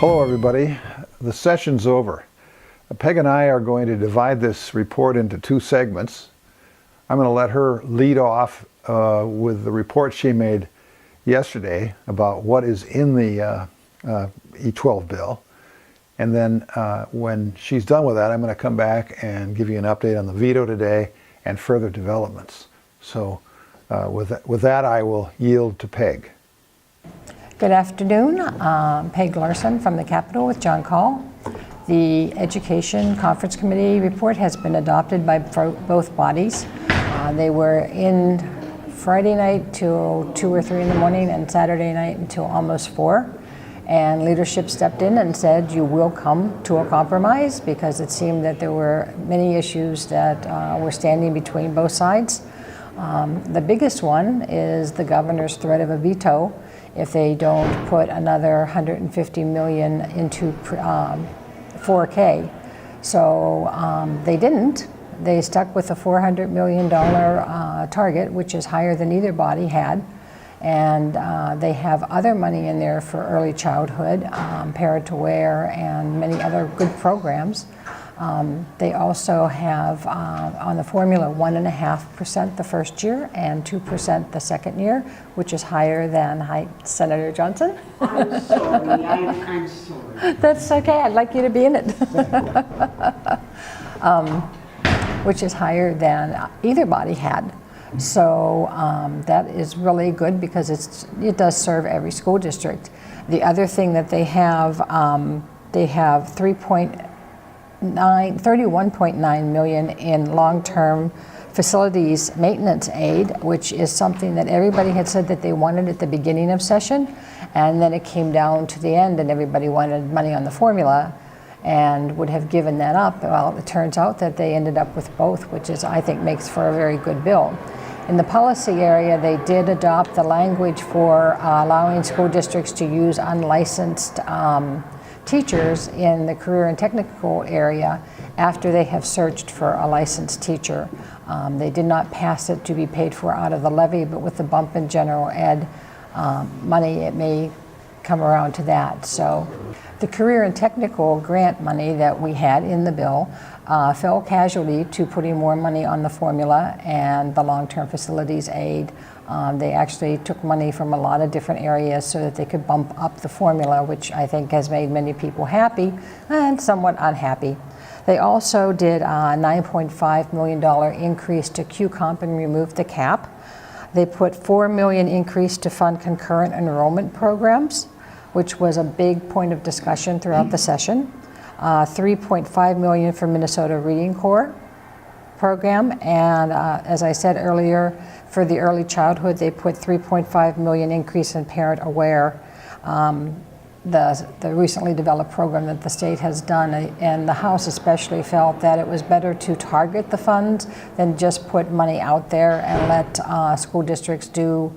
Hello everybody. The session's over. Peg and I are going to divide this report into two segments. I'm going to let her lead off with the report she made yesterday about what is in the E12 bill. And then when she's done with that, I'm going to come back and give you an update on the veto today and further developments. So with that, I will yield to Peg. Good afternoon. Peg Larson from the Capitol with John Call. The Education Conference Committee report has been adopted by both bodies. They were in Friday night till 2 or 3 in the morning and Saturday night until almost 4. And leadership stepped in and said, you will come to a compromise, because it seemed that there were many issues that were standing between both sides. The biggest one is the governor's threat of a veto if they don't put another $150 million into 4K. So they didn't. They stuck with a $400 million target, which is higher than either body had. And they have other money in there for early childhood, Parent-Aware, and many other good programs. They also have on the formula 1.5% the first year and 2% the second year, which is higher than Senator Johnson. I'm sorry. I'm sorry. That's okay. I'd like you to be in it. Which is higher than either body had. So that is really good, because it does serve every school district. The other thing that they have 31.9 million in long-term facilities maintenance aid, which is something that everybody had said that they wanted at the beginning of session, and then it came down to the end and everybody wanted money on the formula and would have given that up. Well, it turns out that they ended up with both, which is, I think, makes for a very good bill. In the policy area, they did adopt the language for allowing school districts to use unlicensed teachers in the career and technical area after they have searched for a licensed teacher. They did not pass it to be paid for out of the levy, but with the bump in general ed money, it may come around to that. So the career and technical grant money that we had in the bill fell casualty to putting more money on the formula and the long-term facilities aid. They actually took money from a lot of different areas so that they could bump up the formula, which I think has made many people happy and somewhat unhappy. They also did a $9.5 million increase to QComp and removed the cap. They put $4 million increase to fund concurrent enrollment programs, which was a big point of discussion throughout the session. $3.5 million for Minnesota Reading Corps program, and as I said earlier, for the early childhood, they put $3.5 million increase in Parent-Aware, the recently developed program that the state has done, and the House especially felt that it was better to target the funds than just put money out there and let school districts do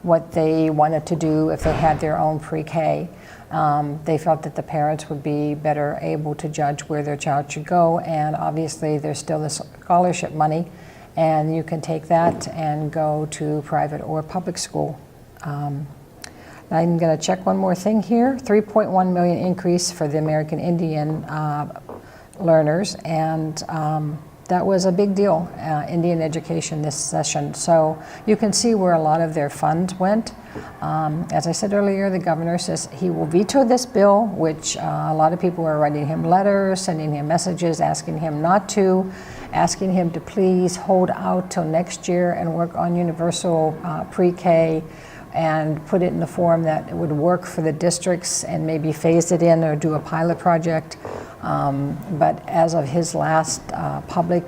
what they wanted to do if they had their own pre-K. They felt that the parents would be better able to judge where their child should go, and obviously there's still the scholarship money, and you can take that and go to private or public school. I'm going to check one more thing here. $3.1 million increase for the American Indian learners, and that was a big deal, Indian education this session. So you can see where a lot of their funds went. As I said earlier, the governor says he will veto this bill, which a lot of people are writing him letters, sending him messages, asking him not to, asking him to please hold out till next year and work on universal pre-K and put it in the form that it would work for the districts and maybe phase it in or do a pilot project. But as of his last public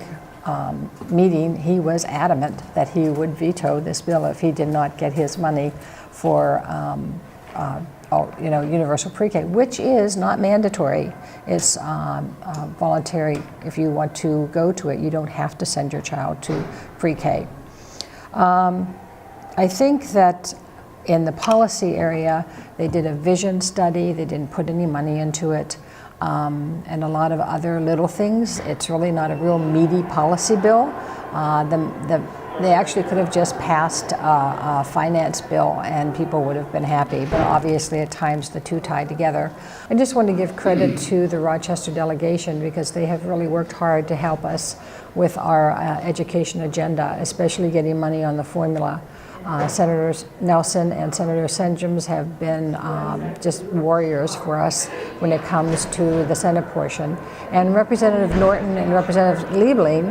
meeting, he was adamant that he would veto this bill if he did not get his money for universal pre-K, which is not mandatory. It's voluntary. If you want to go to it, you don't have to send your child to pre-K. I think that in the policy area, they did a vision study. They didn't put any money into it. And a lot of other little things. It's really not a real meaty policy bill, They actually could have just passed a finance bill and people would have been happy, but obviously at times the two tie together. I just want to give credit to the Rochester delegation because they have really worked hard to help us with our education agenda, especially getting money on the formula. Senators Nelson and Senator Senjums have been just warriors for us when it comes to the Senate portion. And Representative Norton and Representative Liebling,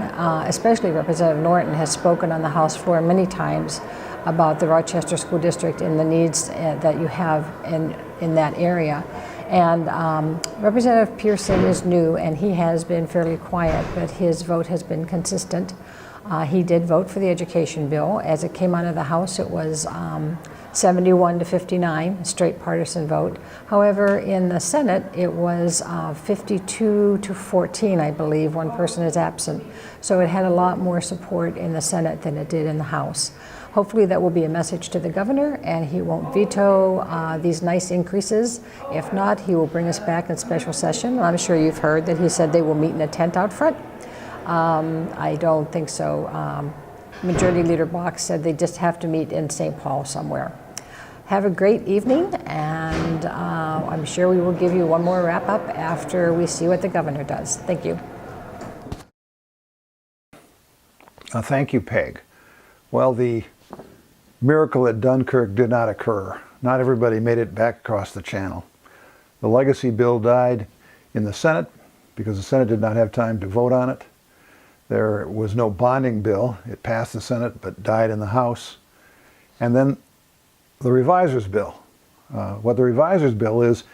especially Representative Norton, has spoken on the House floor many times about the Rochester School District and the needs that you have in that area. And Representative Pearson is new and he has been fairly quiet, but his vote has been consistent. He did vote for the education bill. As it came out of the House, it was 71 to 59, a straight partisan vote. However, in the Senate, it was 52 to 14, I believe. One person is absent. So it had a lot more support in the Senate than it did in the House. Hopefully that will be a message to the governor and he won't veto these nice increases. If not, he will bring us back in special session. I'm sure you've heard that he said they will meet in a tent out front. I don't think so. Majority Leader Bach said they just have to meet in St. Paul somewhere. Have a great evening, and I'm sure we will give you one more wrap up after we see what the governor does. Thank you. Thank you, Peg. Well, the miracle at Dunkirk did not occur. Not everybody made it back across the channel. The legacy bill died in the Senate because the Senate did not have time to vote on it. There was no bonding bill. It passed the Senate but died in the House. And then the reviser's bill. What the reviser's bill is,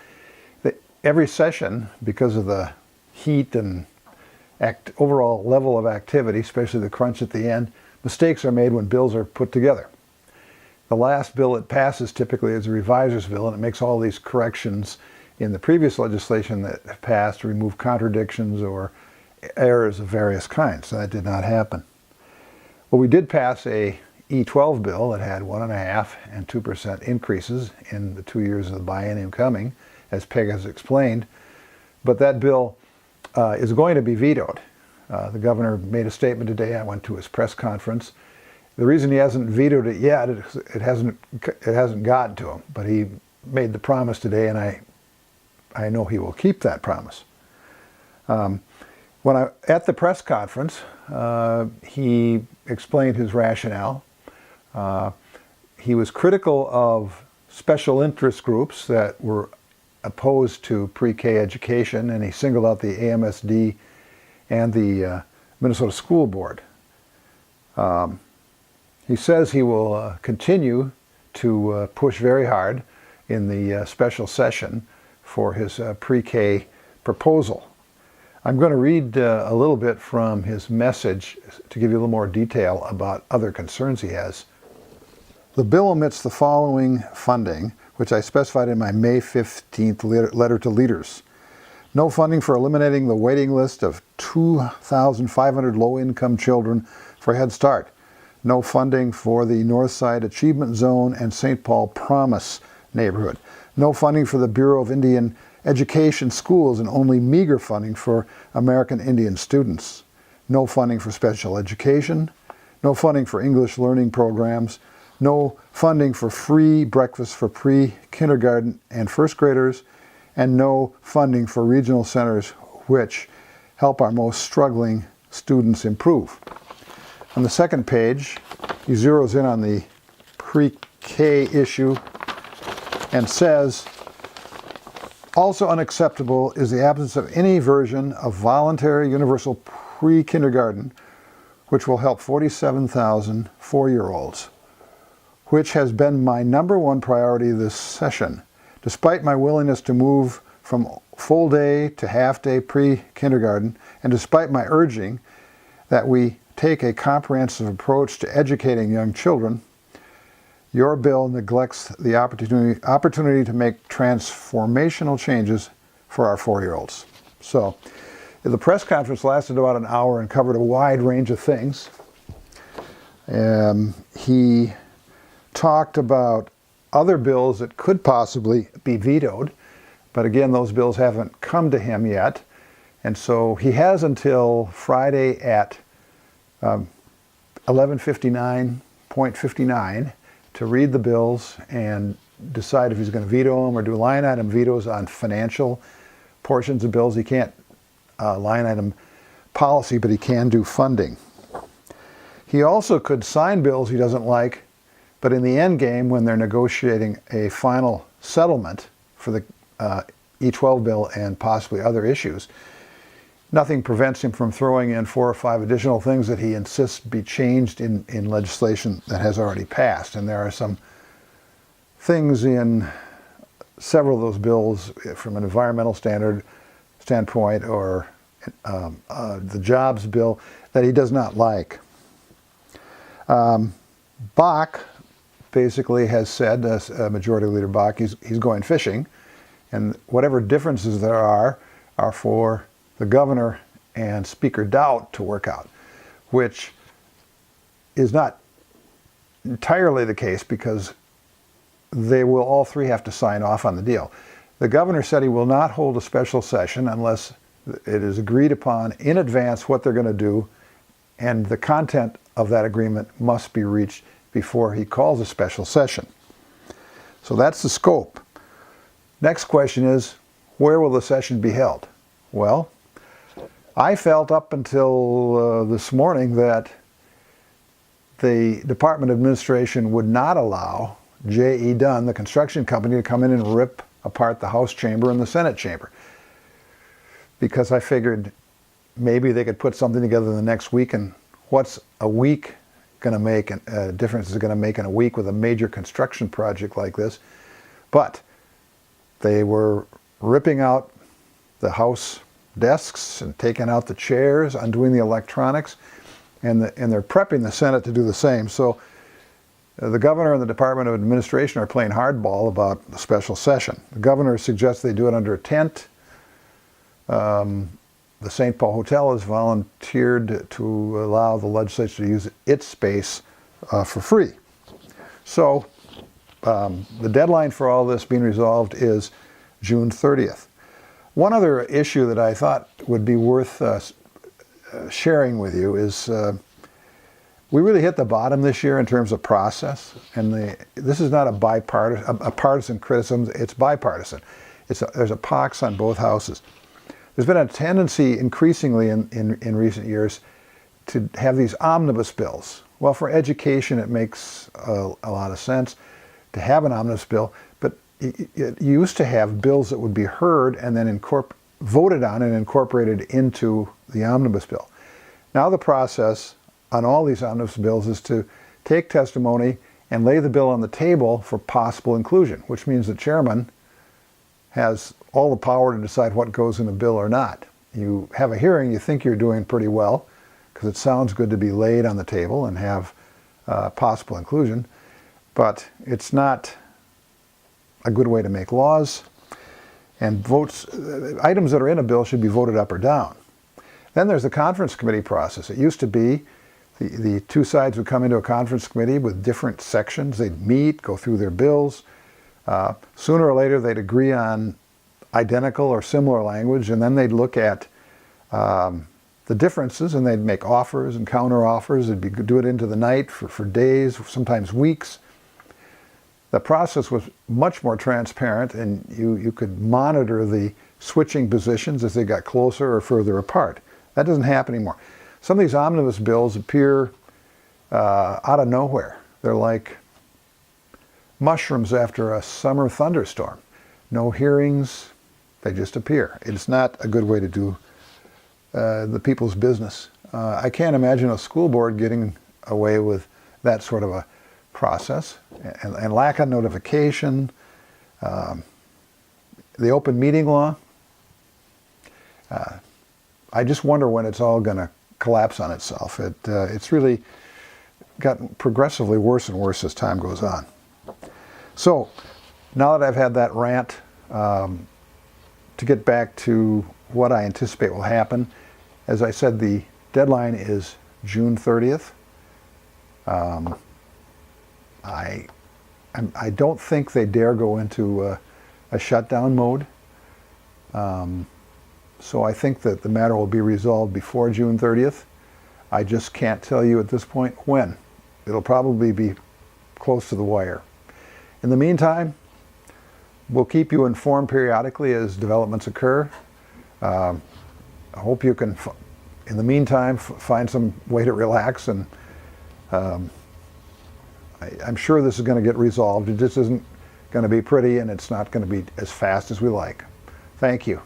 that every session, because of the heat and overall level of activity, especially the crunch at the end, mistakes are made when bills are put together. The last bill it passes typically is a reviser's bill, and it makes all these corrections in the previous legislation that passed to remove contradictions or errors of various kinds. So that did not happen. Well, we did pass a E12 bill that had 1.5% and 2% increases in the 2 years of the biennium coming, as Peg has explained. But that bill is going to be vetoed. The governor made a statement today. I went to his press conference. The reason he hasn't vetoed it yet, it hasn't gotten to him. But he made the promise today, and I know he will keep that promise. At the press conference, he explained his rationale. He was critical of special interest groups that were opposed to pre-K education, and he singled out the AMSD and the Minnesota School Board. He says he will continue to push very hard in the special session for his pre-K proposal. I'm going to read a little bit from his message to give you a little more detail about other concerns he has. The bill omits the following funding, which I specified in my May 15th letter to leaders. No funding for eliminating the waiting list of 2,500 low-income children for Head Start. No funding for the Northside Achievement Zone and St. Paul Promise neighborhood. No funding for the Bureau of Indian Education schools, and only meager funding for American Indian students. No funding for special education. No funding for English learning programs. No funding for free breakfast for pre-kindergarten and first graders. And no funding for regional centers which help our most struggling students improve. On the second page, he zeroes in on the pre-K issue and says, also unacceptable is the absence of any version of voluntary universal pre-kindergarten, which will help 47,000 four-year-olds, which has been my #1 priority this session. Despite my willingness to move from full day to half day pre-kindergarten, and despite my urging that we take a comprehensive approach to educating young children, your bill neglects the opportunity to make transformational changes for our 4-year-olds. So, the press conference lasted about an hour and covered a wide range of things. He talked about other bills that could possibly be vetoed, but again, those bills haven't come to him yet. And so he has until Friday at 1159.59 to read the bills and decide if he's going to veto them or do line item vetoes on financial portions of bills. He can't line item policy, but he can do funding. He also could sign bills he doesn't like, but in the end game, when they're negotiating a final settlement for the E12 bill and possibly other issues, nothing prevents him from throwing in 4 or 5 additional things that he insists be changed in legislation that has already passed. And there are some things in several of those bills from an environmental standpoint or the jobs bill that he does not like. Bach basically has said, Majority Leader Bach, he's going fishing, and whatever differences there are for the governor and Speaker Dowd to work out, which is not entirely the case because they will all three have to sign off on the deal. The governor said he will not hold a special session unless it is agreed upon in advance what they're going to do, and the content of that agreement must be reached before he calls a special session. So that's the scope. Next question is, where will the session be held? Well, I felt up until this morning that the Department of Administration would not allow J.E. Dunn, the construction company, to come in and rip apart the House chamber and the Senate chamber, because I figured maybe they could put something together the next week, and what's a week going to make a difference is going to make in a week with a major construction project like this. But they were ripping out the House desks and taking out the chairs, undoing the electronics, and they're prepping the Senate to do the same. So the governor and the Department of Administration are playing hardball about the special session. The governor suggests they do it under a tent. The St. Paul Hotel has volunteered to allow the legislature to use its space for free. So the deadline for all this being resolved is June 30th. One other issue that I thought would be worth sharing with you is we really hit the bottom this year in terms of process, and this is not a partisan criticism, it's bipartisan. There's a pox on both houses. There's been a tendency increasingly in recent years to have these omnibus bills. Well, for education it makes a lot of sense to have an omnibus bill, but you used to have bills that would be heard and then voted on and incorporated into the omnibus bill. Now the process on all these omnibus bills is to take testimony and lay the bill on the table for possible inclusion, which means the chairman has all the power to decide what goes in a bill or not. You have a hearing, you think you're doing pretty well, because it sounds good to be laid on the table and have possible inclusion, but it's not a good way to make laws, and items that are in a bill should be voted up or down. Then there's the conference committee process. It used to be the two sides would come into a conference committee with different sections. They'd meet, go through their bills. Sooner or later they'd agree on identical or similar language, and then they'd look at the differences, and they'd make offers and counter offers. They'd do it into the night for days, sometimes weeks. The process was much more transparent, and you could monitor the switching positions as they got closer or further apart. That doesn't happen anymore. Some of these omnibus bills appear out of nowhere. They're like mushrooms after a summer thunderstorm. No hearings, they just appear. It's not a good way to do the people's business. I can't imagine a school board getting away with that sort of a process, and lack of notification, the open meeting law. I just wonder when it's all going to collapse on itself. It's really gotten progressively worse and worse as time goes on. So now that I've had that rant, to get back to what I anticipate will happen, as I said, the deadline is June 30th. I don't think they dare go into a shutdown mode. So I think that the matter will be resolved before June 30th. I just can't tell you at this point when. It'll probably be close to the wire. In the meantime, we'll keep you informed periodically as developments occur. I hope you can, in the meantime, find some way to relax, and I'm sure this is going to get resolved. It just isn't going to be pretty, and it's not going to be as fast as we like. Thank you.